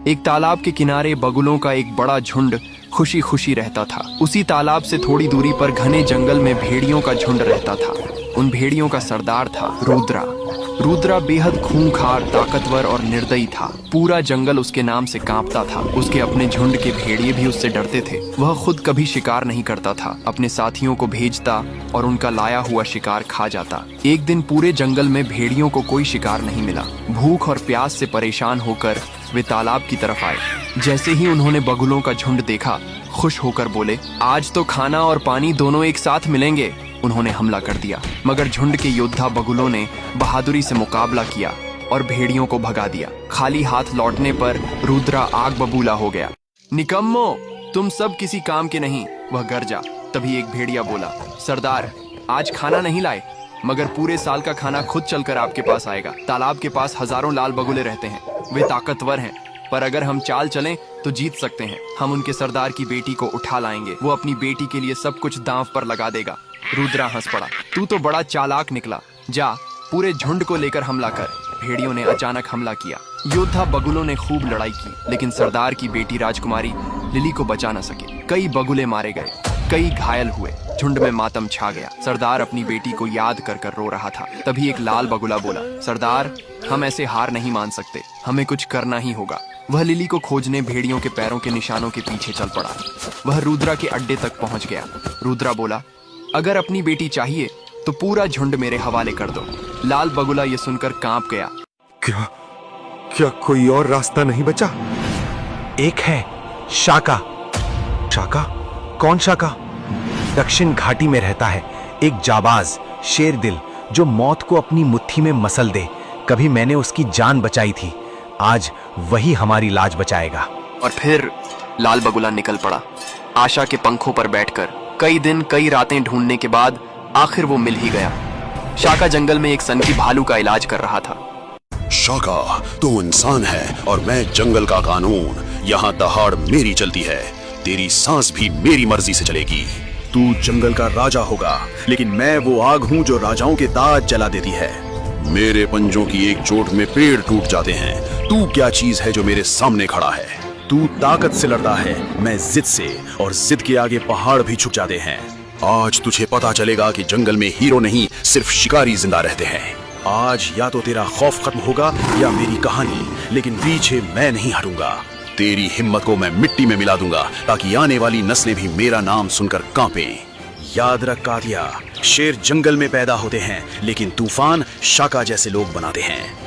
एक तालाब के किनारे बगुलों का एक बड़ा झुंड खुशी खुशी रहता था। उसी तालाब से थोड़ी दूरी पर घने जंगल में भेड़ियों का झुंड रहता था। उन भेड़ियों का सरदार था रुद्रा। रुद्रा बेहद खूंखार, ताकतवर और निर्दयी था। पूरा जंगल उसके नाम से कांपता था। उसके अपने झुंड के भेड़िए भी उससे डरते थे। वह खुद कभी शिकार नहीं करता था, अपने साथियों को भेजता और उनका लाया हुआ शिकार खा जाता। एक दिन पूरे जंगल में भेड़ियों को कोई शिकार नहीं मिला। भूख और प्यास से परेशान होकर वे तालाब की तरफ आए। जैसे ही उन्होंने बगुलों का झुंड देखा, खुश होकर बोले, आज तो खाना और पानी दोनों एक साथ मिलेंगे। उन्होंने हमला कर दिया, मगर झुंड के योद्धा बगुलों ने बहादुरी से मुकाबला किया और भेड़ियों को भगा दिया। खाली हाथ लौटने पर रुद्रा आग बबूला हो गया। निकम्मो, तुम सब किसी काम के नहीं, वह गरजा। तभी एक भेड़िया बोला, सरदार, आज खाना नहीं लाए, मगर पूरे साल का खाना खुद चलकर आपके पास आएगा। तालाब के पास हजारों लाल बगुले रहते हैं। वे ताकतवर हैं, पर अगर हम चाल चलें तो जीत सकते हैं। हम उनके सरदार की बेटी को उठा लाएंगे। वो अपनी बेटी के लिए सब कुछ दांव पर लगा देगा। रुद्रा हंस पड़ा, तू तो बड़ा चालाक निकला। जा, पूरे झुंड को लेकर हमला कर। भेड़ियों ने अचानक हमला किया। योद्धा बगुलों ने खूब लड़ाई की, लेकिन सरदार की बेटी राजकुमारी लिली को बचा न सके। कई बगुले मारे गए, कई घायल हुए। झुंड में मातम छा गया। सरदार अपनी बेटी को याद कर कर रो रहा था। तभी एक लाल बगुला बोला, सरदार, हम ऐसे हार नहीं मान सकते, हमें कुछ करना ही होगा। वह लिली को खोजने भेड़ियों के पैरों के निशानों के पीछे चल पड़ा। वह रुद्रा के अड्डे तक पहुंच गया। रुद्रा बोला, अगर अपनी बेटी चाहिए तो पूरा झुंड मेरे हवाले कर दो। लाल बगुला ये सुनकर कांप गया। क्या कोई और रास्ता नहीं बचा? एक है, शाका। शाका? कौन शाका? दक्षिण घाटी में रहता है एक जाबाज शेर दिल, जो मौत को अपनी मुट्ठी में मसल दे। कभी मैंने उसकी जान बचाई थी, आज वही हमारी लाज बचाएगा। और फिर लाल बगुला निकल पड़ा। आशा के पंखों पर बैठकर कई दिन कई रातें ढूंढने के बाद आखिर वो मिल ही गया। शाका जंगल में एक सनकी भालू का इलाज कर रहा था। शाका, तू इंसान है और मैं जंगल का कानून। यहाँ दहाड़ मेरी चलती है, तेरी सांस भी मेरी मर्जी से चलेगी। तू जंगल का राजा होगा, लेकिन मैं वो आग हूँ जो राजाओं के ताज जला देती है। मेरे पंजों की एक चोट में पेड़ टूट जाते हैं। तू क्या चीज है जो मेरे सामने खड़ा है? तू ताकत से लड़ता है, मैं जिद से, और जिद के आगे पहाड़ भी झुक जाते हैं। आज तुझे पता चलेगा कि जंगल में हीरो नहीं, सिर्फ शिकारी जिंदा रहते हैं। आज या तो तेरा खौफ खत्म होगा या मेरी कहानी, लेकिन पीछे मैं नहीं हटूंगा। तेरी हिम्मत को मैं मिट्टी में मिला दूंगा, ताकि आने वाली नस्लें भी मेरा नाम सुनकर कांपें। याद रख कातिया, शेर जंगल में पैदा होते हैं, लेकिन तूफान शाका जैसे लोग बनाते हैं।